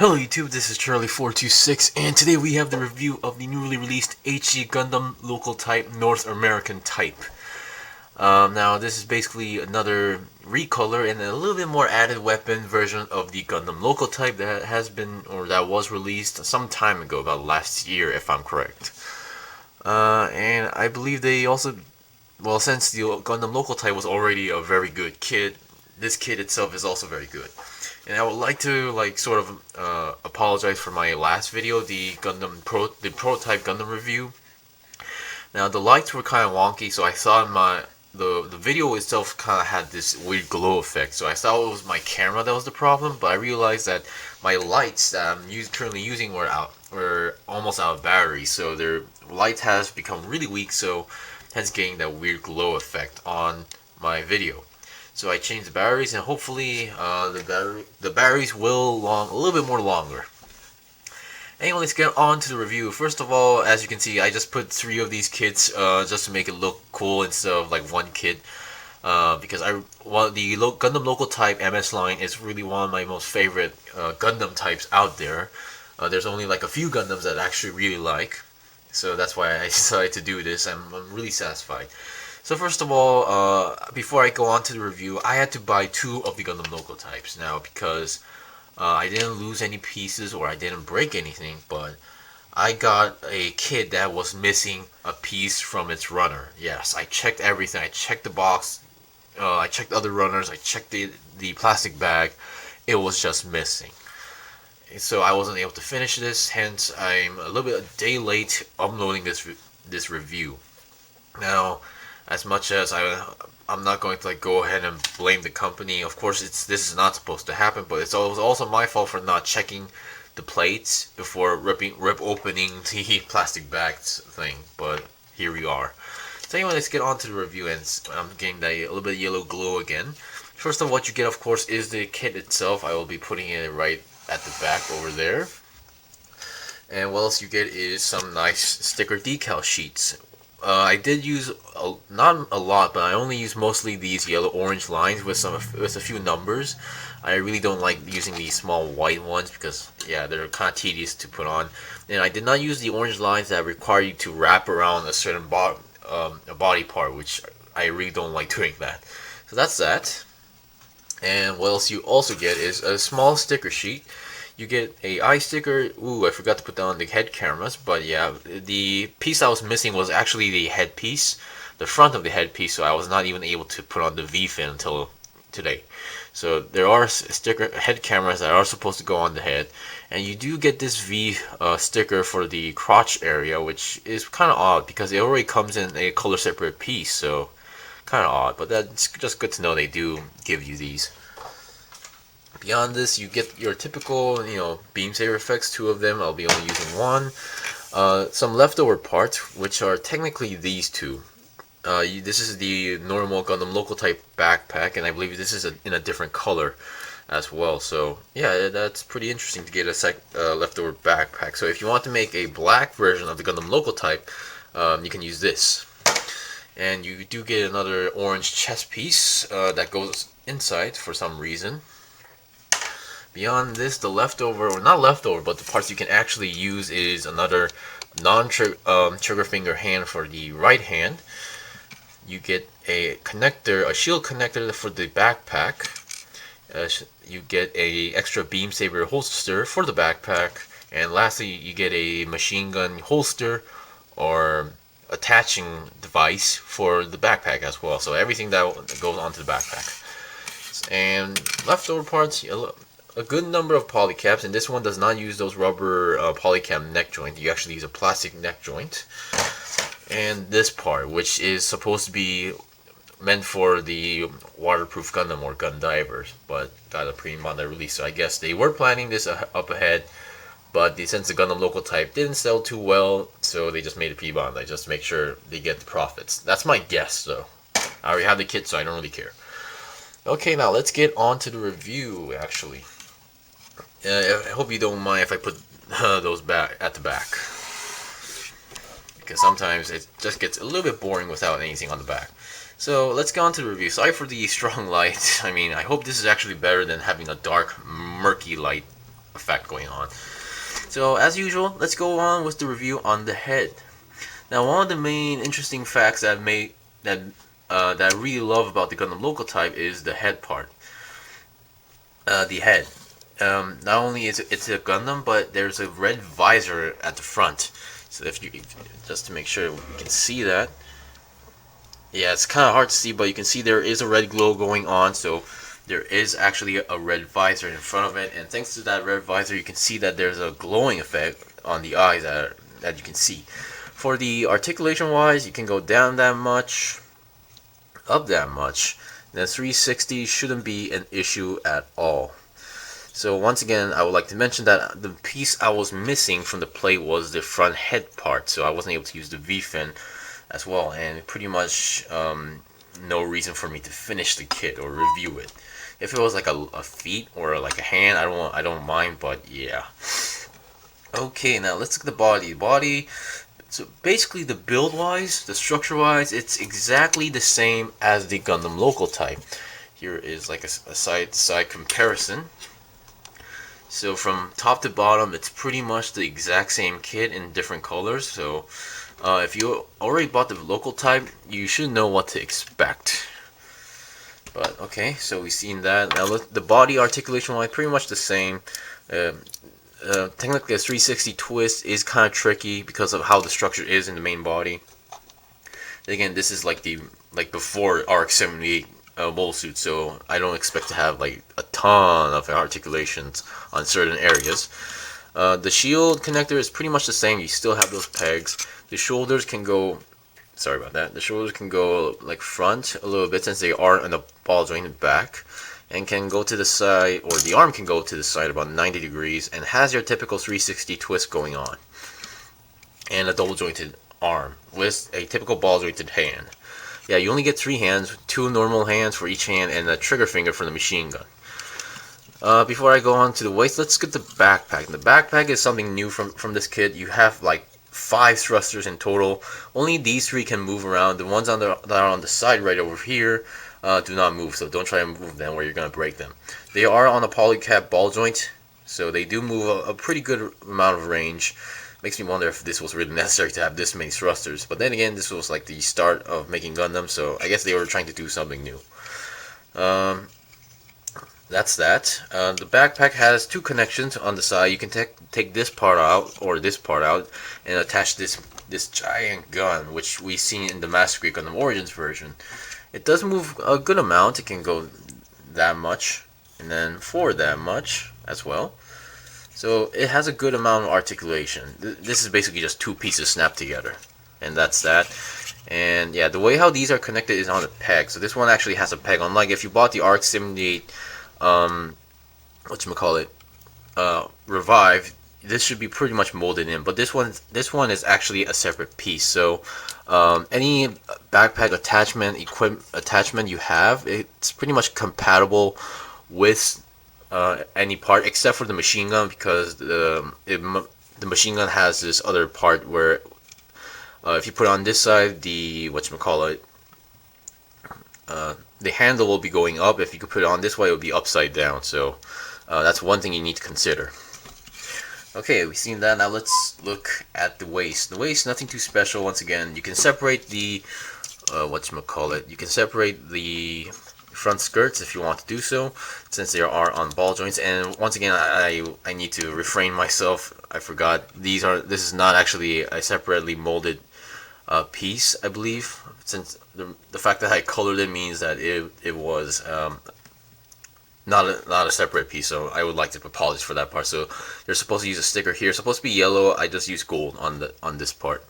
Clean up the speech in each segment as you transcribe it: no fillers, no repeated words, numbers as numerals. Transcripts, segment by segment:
Hello YouTube, this is Charlie426, and today we have the review of the newly released HG Gundam Local Type North American Type. Now this is basically another recolor and a little bit more added weapon version of the Gundam Local Type that has been, or that was released some time ago, about last year if I'm correct. And I believe they also, well, since the Gundam Local Type was already a very good kit, this kit itself is also very good. And I would like to sort of apologize for my last video, the prototype Gundam review. Now the lights were kind of wonky, so I thought the video itself kind of had this weird glow effect. So I thought it was my camera that was the problem, but I realized that my lights that I'm currently using were almost out of battery, so their light has become really weak, so hence getting that weird glow effect on my video. So I changed the batteries, and hopefully the batteries will a little bit more longer. Anyway, let's get on to the review. First of all, as you can see, I just put 3 of these kits just to make it look cool instead of like one kit. Because the Gundam Local Type MS line is really one of my most favorite Gundam types out there. There's only like a few Gundams that I actually really like, so that's why I decided to do this. I'm really satisfied. So first of all, before I go on to the review, I had to buy 2 of the Gundam Local Types now because I didn't lose any pieces or I didn't break anything, but I got a kit that was missing a piece from its runner. Yes, I checked everything. I checked the box, I checked other runners, I checked the plastic bag. It was just missing. So I wasn't able to finish this, hence I'm a day late uploading this review. Now, as much as I'm not going to go ahead and blame the company. Of course, this is not supposed to happen, but it was also my fault for not checking the plates before rip opening the plastic bags thing. But here we are. So anyway, let's get on to the review, and I'm getting that a little bit of yellow glow again. First of all, what you get, of course, is the kit itself. I will be putting it right at the back over there. And what else you get is some nice sticker decal sheets. I did use not a lot, but I only use mostly these yellow-orange lines with a few numbers. I really don't like using these small white ones because, yeah, they're kind of tedious to put on. And I did not use the orange lines that require you to wrap around a certain body part, which I really don't like doing that. So that's that. And what else you also get is a small sticker sheet. You get a eye sticker. Ooh, I forgot to put that on the head cameras, but yeah, the piece I was missing was actually the headpiece, the front of the headpiece, so I was not even able to put on the V-fin until today. So there are head cameras that are supposed to go on the head, and you do get this V sticker for the crotch area, which is kind of odd because it already comes in a color separate piece, so kind of odd, but that's just good to know they do give you these. Beyond this, you get your typical, beam saber effects, 2 of them. I'll be only using 1. Some leftover parts, which are technically these 2. This is the normal Gundam Local Type backpack, and I believe this is in a different color as well. So yeah, that's pretty interesting to get a leftover backpack. So if you want to make a black version of the Gundam Local Type, you can use this. And you do get another orange chest piece that goes inside for some reason. Beyond this, the leftover, or not leftover, but the parts you can actually use is another trigger finger hand for the right hand. You get a connector, a shield connector for the backpack. You get a extra beam saber holster for the backpack. And lastly, you get a machine gun holster or attaching device for the backpack as well. So everything that goes onto the backpack. And leftover parts, a good number of polycaps, and this one does not use those rubber polycap neck joint. You actually use a plastic neck joint. And this part, which is supposed to be meant for the waterproof Gundam or Gundivers, but got a pre-Bandai release. So I guess they were planning this up ahead, but since the Gundam Local Type didn't sell too well, so they just made a pre-Bandai just to make sure they get the profits. That's my guess, though. I already have the kit, so I don't really care. Okay, now let's get on to the review, actually. I hope you don't mind if I put those back at the back, because sometimes it just gets a little bit boring without anything on the back. So let's get on to the review. Sorry for the strong light. I mean, I hope this is actually better than having a dark, murky light effect going on. So as usual, let's go on with the review on the head. Now, one of the main interesting facts that I really love about the Gundam local type is the head part. The head. Not only is it's a Gundam, but there's a red visor at the front. So just to make sure you can see that. Yeah, it's kind of hard to see, but you can see there is a red glow going on. So there is actually a red visor in front of it, and thanks to that red visor, you can see that there's a glowing effect on the eyes that you can see. For the articulation wise, you can go down that much, up that much. The 360 shouldn't be an issue at all. So once again, I would like to mention that the piece I was missing from the plate was the front head part, so I wasn't able to use the V-fin as well, and pretty much no reason for me to finish the kit or review it. If it was like a feet or like a hand, I don't mind, but yeah. Okay, now let's look at the body. Body. So basically, the build-wise, the structure-wise, it's exactly the same as the Gundam local type. Here is like a side-to-side comparison. So from top to bottom, it's pretty much the exact same kit in different colors. So if you already bought the local type, you should know what to expect. But okay, so we've seen that. Now look, the body articulation-wise, pretty much the same. Technically, a 360 twist is kind of tricky because of how the structure is in the main body. Again, this is like before RX-78 mold suit, so I don't expect to have like a ton of articulations on certain areas. The shield connector is pretty much the same. You still have those pegs. The shoulders can go. Sorry about that. The shoulders can go like front a little bit since they are in the ball jointed back, and can go to the side, or the arm can go to the side about 90 degrees, and has your typical 360 twist going on, and a double jointed arm with a typical ball jointed hand. Yeah, you only get 3 hands, 2 normal hands for each hand, and a trigger finger for the machine gun. Before I go on to the waist, let's get the backpack. The backpack is something new from this kit. You have like 5 thrusters in total. Only these 3 can move around. The ones that are on the side right over here do not move, so don't try to move them where you're going to break them. They are on a polycap ball joint, so they do move a pretty good amount of range. Makes me wonder if this was really necessary to have this many thrusters. But then again, this was like the start of making Gundam, so I guess they were trying to do something new. That's that. The backpack has 2 connections on the side. You can take this part out, or this part out, and attach this giant gun, which we see in the Master Grade Gundam Origins version. It does move a good amount. It can go that much, and then forward that much as well. So it has a good amount of articulation. This is basically just 2 pieces snapped together, and that's that. And yeah, the way how these are connected is on a peg. So this one actually has a peg. Unlike if you bought the RX-78 Revive, this should be pretty much molded in, but this one is actually a separate piece. So any backpack attachment you have, it's pretty much compatible with any part except for the machine gun, because the machine gun has this other part where if you put it on this side, the the handle will be going up. If you could put it on this way, it would be upside down. So that's one thing you need to consider. Okay, we've seen that. Now let's look at the waist. The waist, nothing too special. Once again, you can separate the you can separate the front skirts if you want to do so, since they are on ball joints. And once again, I need to refrain myself. I forgot this is not actually a separately molded piece, I believe, since the fact that I colored it means that it was not a separate piece. So I would like to apologize for that part. So you're supposed to use a sticker here. It's supposed to be yellow. I just used gold on this part.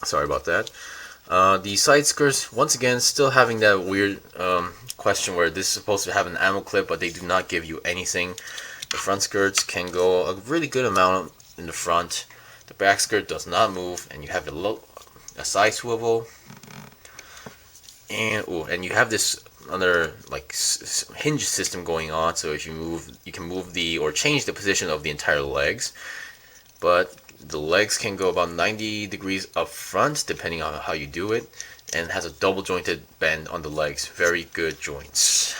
Sorry about that. The side skirts, once again, still having that weird question where this is supposed to have an ammo clip, but they do not give you anything. The front skirts can go a really good amount in the front. The back skirt does not move, and you have a side swivel, and you have this other like hinge system going on. So if you move, you can move or change the position of the entire legs, but the legs can go about 90 degrees up front depending on how you do it, and has a double jointed bend on the legs. Very good joints.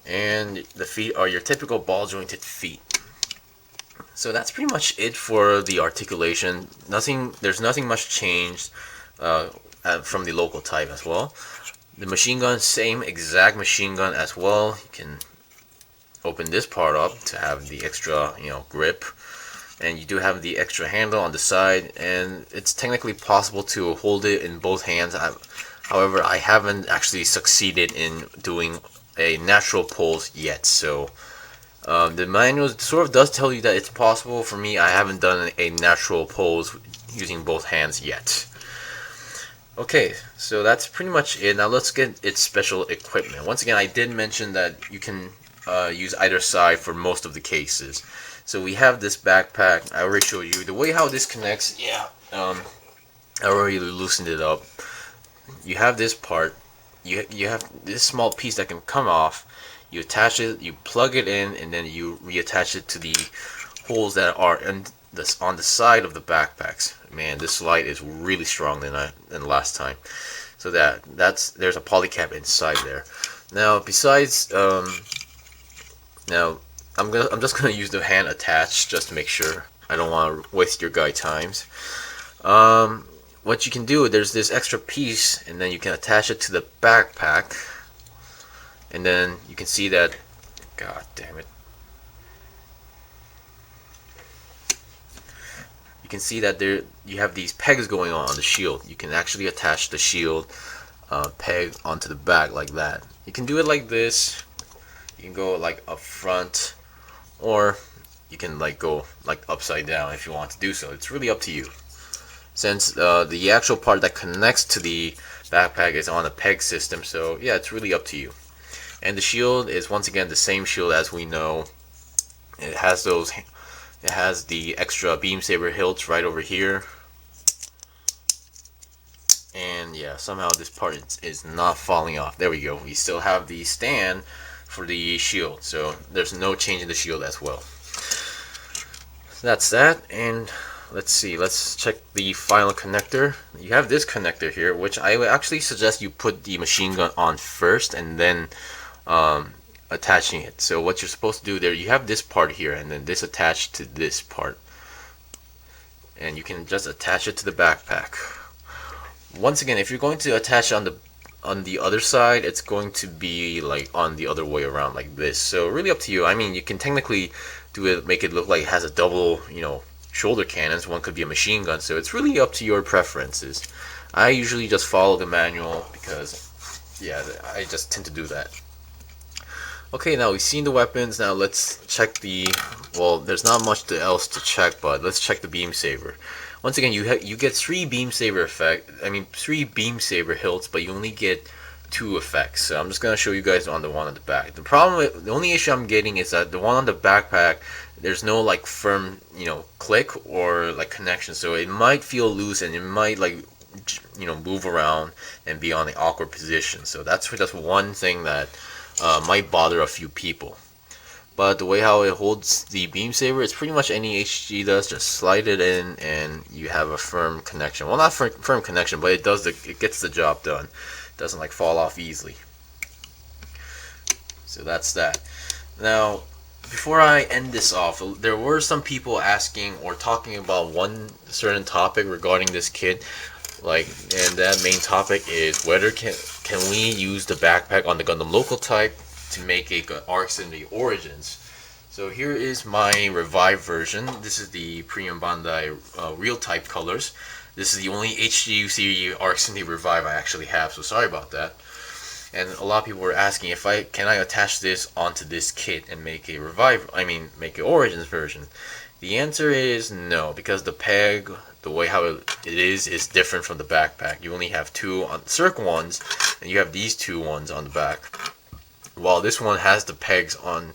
and the feet are your typical ball jointed feet. So that's pretty much it for the articulation. There's nothing much changed from the local type as well. The machine gun, same exact machine gun as well. You can open this part up to have the extra, grip, and you do have the extra handle on the side, and it's technically possible to hold it in both hands. However, I haven't actually succeeded in doing a natural pose yet, so the manual sort of does tell you that it's possible. For me, I haven't done a natural pose using both hands yet. Okay, so that's pretty much it. Now let's get its special equipment. Once again, I did mention that you can use either side for most of the cases. So we have this backpack. I already showed you the way how this connects. Yeah, I already loosened it up. You have this part. You have this small piece that can come off. You attach it, you plug it in, and then you reattach it to the holes that are on the side of the backpacks. Man, this slide is really strong than last time. So there's a polycap inside there. Now besides now I'm just gonna use the hand attached just to make sure. I don't want to waste your guys' times. What you can do, there's this extra piece, and then you can attach it to the backpack, and then you can see that. God damn it! You can see that you have these pegs going on the shield. You can actually attach the shield peg onto the back like that. You can do it like this. You can go like up front, or you can go upside down if you want to do so. It's really up to you. Since the actual part that connects to the backpack is on a peg system, so yeah, it's really up to you. And the shield is once again the same shield as we know. It has the extra beam saber hilts right over here. And yeah, somehow this part is not falling off. There we go. We still have the stand for the shield, so there's no change in the shield as well. So that's that, and let's see, let's check the final connector. You have this connector here, which I would actually suggest you put the machine gun on first and then attaching it. So what you're supposed to do there, you have this part here and then this attached to this part, and you can just attach it to the backpack. Once again, if you're going to attach on the other side, it's going to be on the other way around like this. So really up to you. I mean, you can technically do it, make it look like it has a double, shoulder cannons. One could be a machine gun, so it's really up to your preferences. I usually just follow the manual because, yeah, I just tend to do that. Okay, now we've seen the weapons. Now let's check well, there's not much else to check, but let's check the beam saber. Once again, you get three beam saber hilts, but you only get 2 effects. So I'm just gonna show you guys on the one on the back. The only issue I'm getting is that the one on the backpack, there's no firm click or connection, so it might feel loose and it might move around and be on an awkward position. So that's just one thing that might bother a few people. But the way how it holds the beam saber, it's pretty much any HG does. Just slide it in and you have a firm connection. Well, not firm connection, but it gets the job done. It doesn't fall off easily. So that's that. Now, before I end this off, there were some people asking or talking about one certain topic regarding this kit, and that main topic is whether can we use the backpack on the Gundam local type to make a Arcs in the Origins. So here is my revived version. This is the Premium Bandai real type colors. This is the only HGUC Arcs in the Revive I actually have, so sorry about that. And a lot of people were asking if can I attach this onto this kit and make a make an Origins version. The answer is no, because the peg, the way how it is different from the backpack. You only have 2 on circle ones, and you have these 2 ones on the back. While this one has the pegs on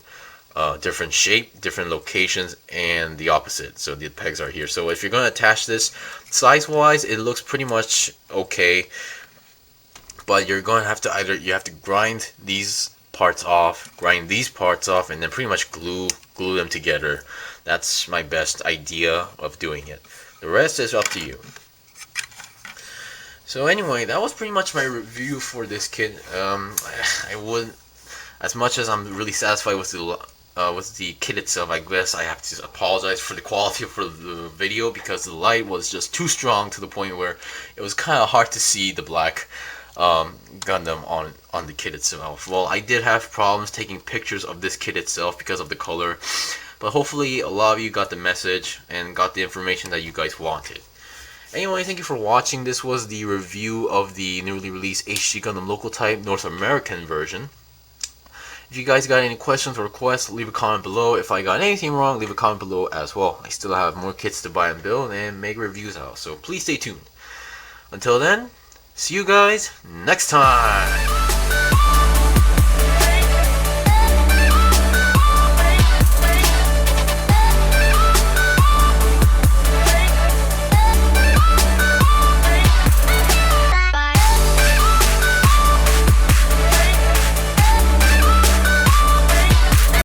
different shape, different locations, and the opposite. So the pegs are here. So if you're going to attach this, size-wise, it looks pretty much okay. But you're going to have to you have to grind these parts off, and then pretty much glue them together. That's my best idea of doing it. The rest is up to you. So anyway, that was pretty much my review for this kit. As much as I'm really satisfied with the kit itself, I guess I have to apologize for the quality of the video because the light was just too strong to the point where it was kind of hard to see the black Gundam on the kit itself. Well, I did have problems taking pictures of this kit itself because of the color, but hopefully a lot of you got the message and got the information that you guys wanted. Anyway, thank you for watching. This was the review of the newly released HG Gundam Local Type North American version. If you guys got any questions or requests, leave a comment below. If I got anything wrong, leave a comment below as well. I still have more kits to buy and build and make reviews out, so please stay tuned. Until then, see you guys next time!